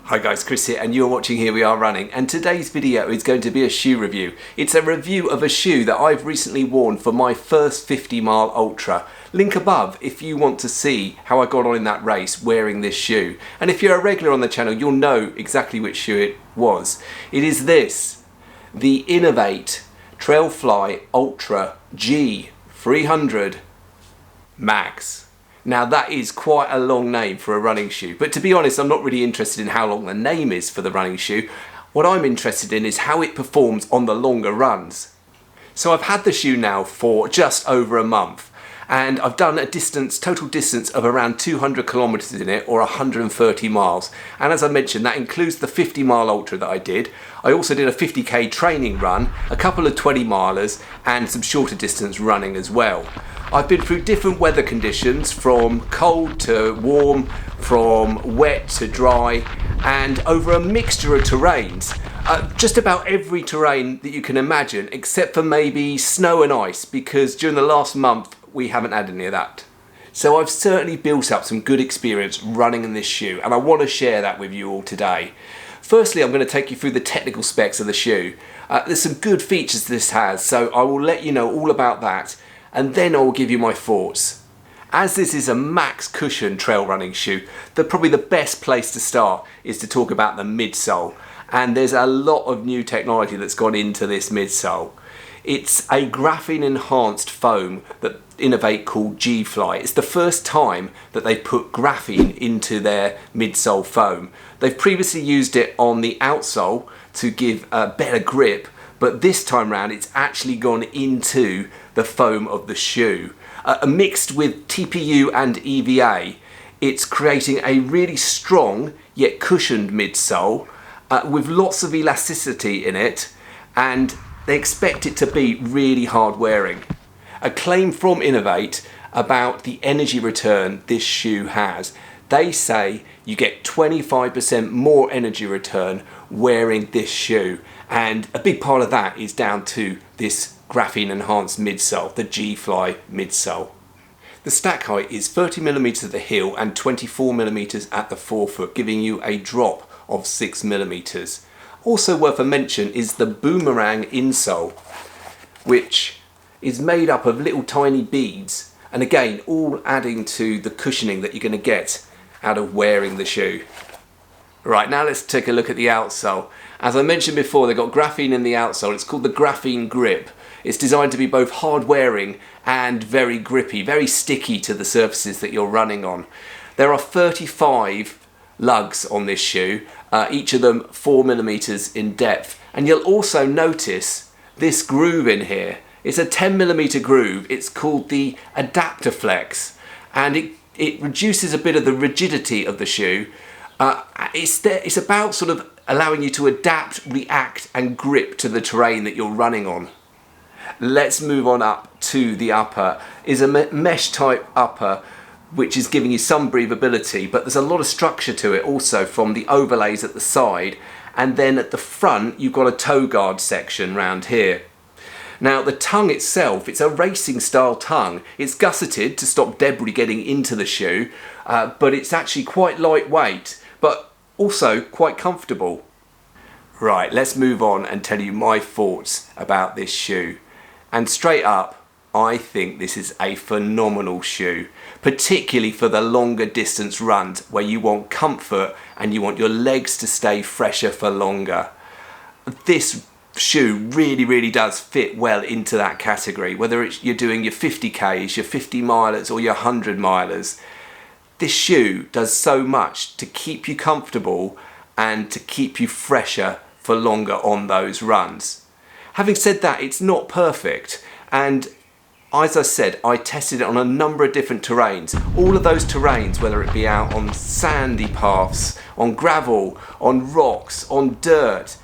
Hi guys, Chris here and you're watching Here We Are Running, and today's video is going to be a shoe review. It's a review of a shoe that I've recently worn for my first 50-mile ultra. Link above if you want to see how I got on in that race wearing this shoe. And if you're a regular on the channel, you'll know exactly which shoe it was. It is this, the inov-8 TrailFly Ultra G 300 Max. Now that is quite a long name for a running shoe, but to be honest, I'm not really interested in how long the name is for the running shoe. What I'm interested in is how it performs on the longer runs. So I've had the shoe now for just over a month, and I've done a total distance of around 200 kilometers in it, or 130 miles. And as I mentioned, that includes the 50-mile ultra that I did. I also did a 50k training run, a couple of 20-milers, and some shorter distance running as well. I've been through different weather conditions, from cold to warm, from wet to dry, and over a mixture of terrains. Just about every terrain that you can imagine, except for maybe snow and ice, because during the last month we haven't had any of that. So I've certainly built up some good experience running in this shoe, and I want to share that with you all today. Firstly, I'm going to take you through the technical specs of the shoe. There's some good features this has, so I will let you know all about that, and then I will give you my thoughts. As this is a max cushion trail running shoe, probably the best place to start is to talk about the midsole. And there's a lot of new technology that's gone into this midsole. It's a graphene enhanced foam that inov-8 called G-Fly. It's the first time that they put graphene into their midsole foam. They've previously used it on the outsole to give a better grip, but this time round it's actually gone into the foam of the shoe. Mixed with TPU and EVA, it's creating a really strong yet cushioned midsole with lots of elasticity in it, and they expect it to be really hard wearing. A claim from inov-8 about the energy return this shoe has. They say you get 25% more energy return wearing this shoe, and a big part of that is down to this graphene enhanced midsole, the G-Fly midsole. The stack height is 30mm at the heel and 24mm at the forefoot, giving you a drop of 6mm. Also worth a mention is the boomerang insole, which is made up of little tiny beads, and again all adding to the cushioning that you're going to get out of wearing the shoe. Right, now let's take a look at the outsole. As I mentioned before, they've got graphene in the outsole. It's called the graphene grip. It's designed to be both hard wearing and very grippy, very sticky to the surfaces that you're running on. There are 35 lugs on this shoe, each of them 4mm in depth. And you'll also notice this groove in here. It's a 10mm groove. It's called the adapter flex, and it reduces a bit of the rigidity of the shoe. It's about sort of allowing you to adapt, react and grip to the terrain that you're running on. Let's move on up to the upper. Is a mesh type upper, which is giving you some breathability, but there's a lot of structure to it also from the overlays at the side, and then at the front you've got a toe guard section round here. Now the tongue itself, it's a racing style tongue. It's gusseted to stop debris getting into the shoe, but it's actually quite lightweight, but also quite comfortable. Right, let's move on and tell you my thoughts about this shoe. And straight up, I think this is a phenomenal shoe, particularly for the longer distance runs where you want comfort and you want your legs to stay fresher for longer. This shoe really does fit well into that category, whether you're doing your 50Ks, your 50 milers or your 100 milers. This shoe does so much to keep you comfortable and to keep you fresher for longer on those runs. Having said that, it's not perfect, and as I said, I tested it on a number of different terrains. All of those terrains, whether it be out on sandy paths, on gravel, on rocks, on dirt,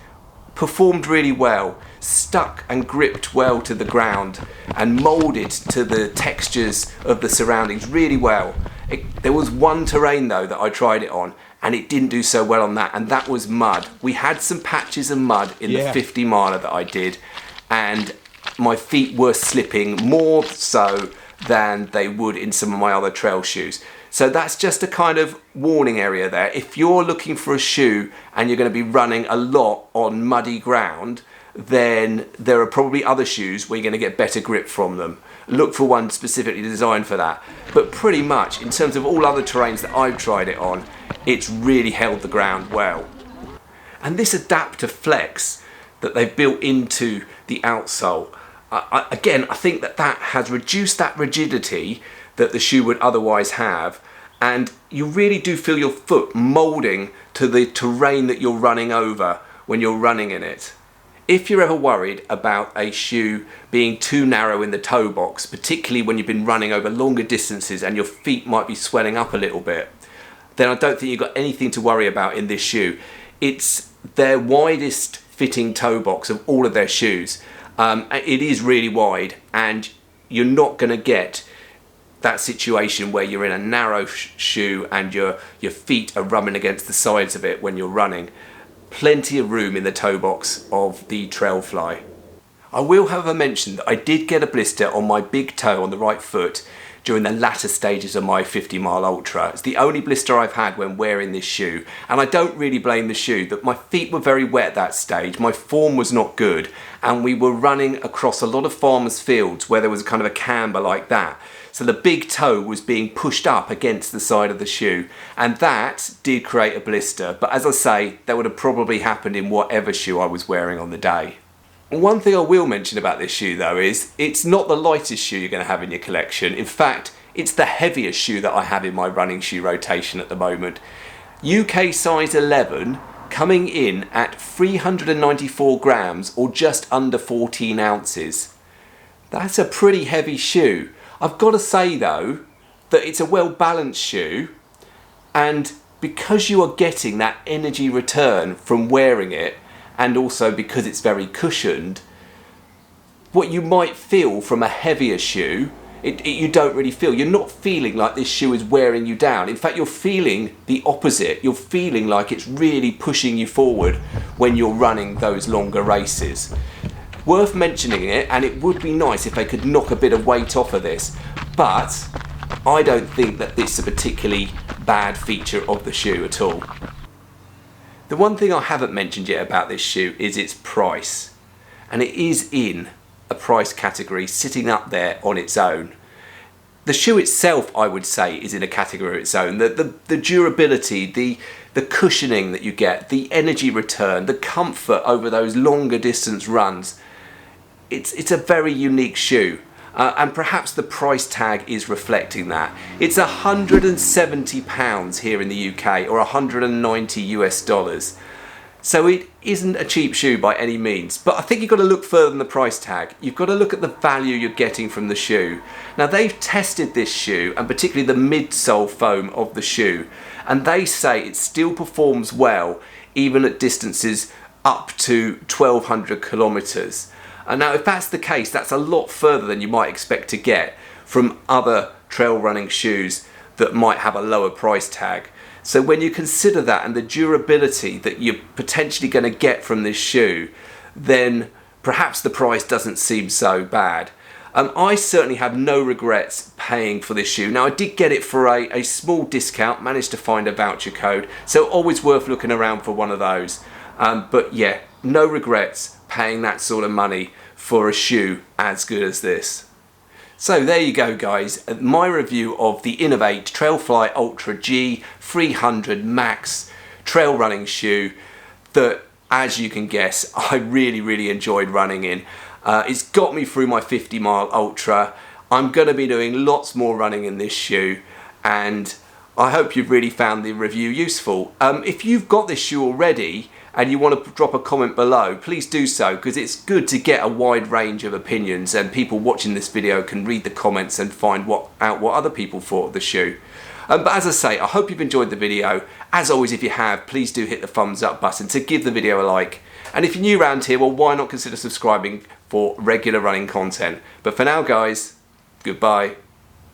performed really well, stuck and gripped well to the ground and moulded to the textures of the surroundings really well. There was one terrain though that I tried it on, and it didn't do so well on that, and that was mud. We had some patches of mud in the 50 miler that I did, and my feet were slipping more so than they would in some of my other trail shoes. So that's just a kind of warning area there. If you're looking for a shoe and you're going to be running a lot on muddy ground, then there are probably other shoes where you're going to get better grip from them. Look for one specifically designed for that. But pretty much in terms of all other terrains that I've tried it on, it's really held the ground well. And this adapter flex that they've built into the outsole, again, I think that has reduced that rigidity that the shoe would otherwise have, and you really do feel your foot moulding to the terrain that you're running over when you're running in it. If you're ever worried about a shoe being too narrow in the toe box, particularly when you've been running over longer distances and your feet might be swelling up a little bit, then I don't think you've got anything to worry about in this shoe. It's their widest fitting toe box of all of their shoes. It is really wide, and you're not going to get that situation where you're in a narrow shoe and your feet are rubbing against the sides of it when you're running. Plenty of room in the toe box of the TrailFly. I will however mention that I did get a blister on my big toe on the right foot during the latter stages of my 50 mile ultra. It's the only blister I've had when wearing this shoe, and I don't really blame the shoe. That my feet were very wet at that stage, my form was not good, and we were running across a lot of farmers' fields where there was kind of a camber like that. So the big toe was being pushed up against the side of the shoe, and that did create a blister. But as I say, that would have probably happened in whatever shoe I was wearing on the day. One thing I will mention about this shoe though is it's not the lightest shoe you're going to have in your collection. In fact, it's the heaviest shoe that I have in my running shoe rotation at the moment. UK size 11, coming in at 394 grams or just under 14 ounces. That's a pretty heavy shoe. I've got to say though that it's a well balanced shoe, and because you are getting that energy return from wearing it, and also because it's very cushioned, what you might feel from a heavier shoe, you don't really feel. You're not feeling like this shoe is wearing you down. In fact, you're feeling the opposite. You're feeling like it's really pushing you forward when you're running those longer races. Worth mentioning it, and it would be nice if they could knock a bit of weight off of this, but I don't think that this is a particularly bad feature of the shoe at all. The one thing I haven't mentioned yet about this shoe is its price, and it is in a price category sitting up there on its own. The shoe itself, I would say, is in a category of its own. The durability, the cushioning that you get, the energy return, the comfort over those longer distance runs, it's a very unique shoe. And perhaps the price tag is reflecting that. It's £170 here in the UK, or 190 US dollars. So it isn't a cheap shoe by any means, but I think you've got to look further than the price tag. You've got to look at the value you're getting from the shoe. Now they've tested this shoe, and particularly the midsole foam of the shoe, and they say it still performs well even at distances up to 1200 kilometers. And now if that's the case, that's a lot further than you might expect to get from other trail running shoes that might have a lower price tag. So when you consider that and the durability that you're potentially going to get from this shoe, then perhaps the price doesn't seem so bad. I certainly have no regrets paying for this shoe. Now I did get it for a small discount, managed to find a voucher code, so always worth looking around for one of those. But yeah, no regrets paying that sort of money for a shoe as good as this. So there you go guys, my review of the inov-8 TrailFly Ultra G 300 Max trail running shoe that, as you can guess, I really enjoyed running in. It's got me through my 50 mile ultra. I'm going to be doing lots more running in this shoe, and I hope you've really found the review useful. If you've got this shoe already and you want to drop a comment below, please do so, because it's good to get a wide range of opinions, and people watching this video can read the comments and find out what other people thought of the shoe. But as I say, I hope you've enjoyed the video. As always, if you have, please do hit the thumbs up button to give the video a like. And if you're new around here, well, why not consider subscribing for regular running content. But for now guys, goodbye.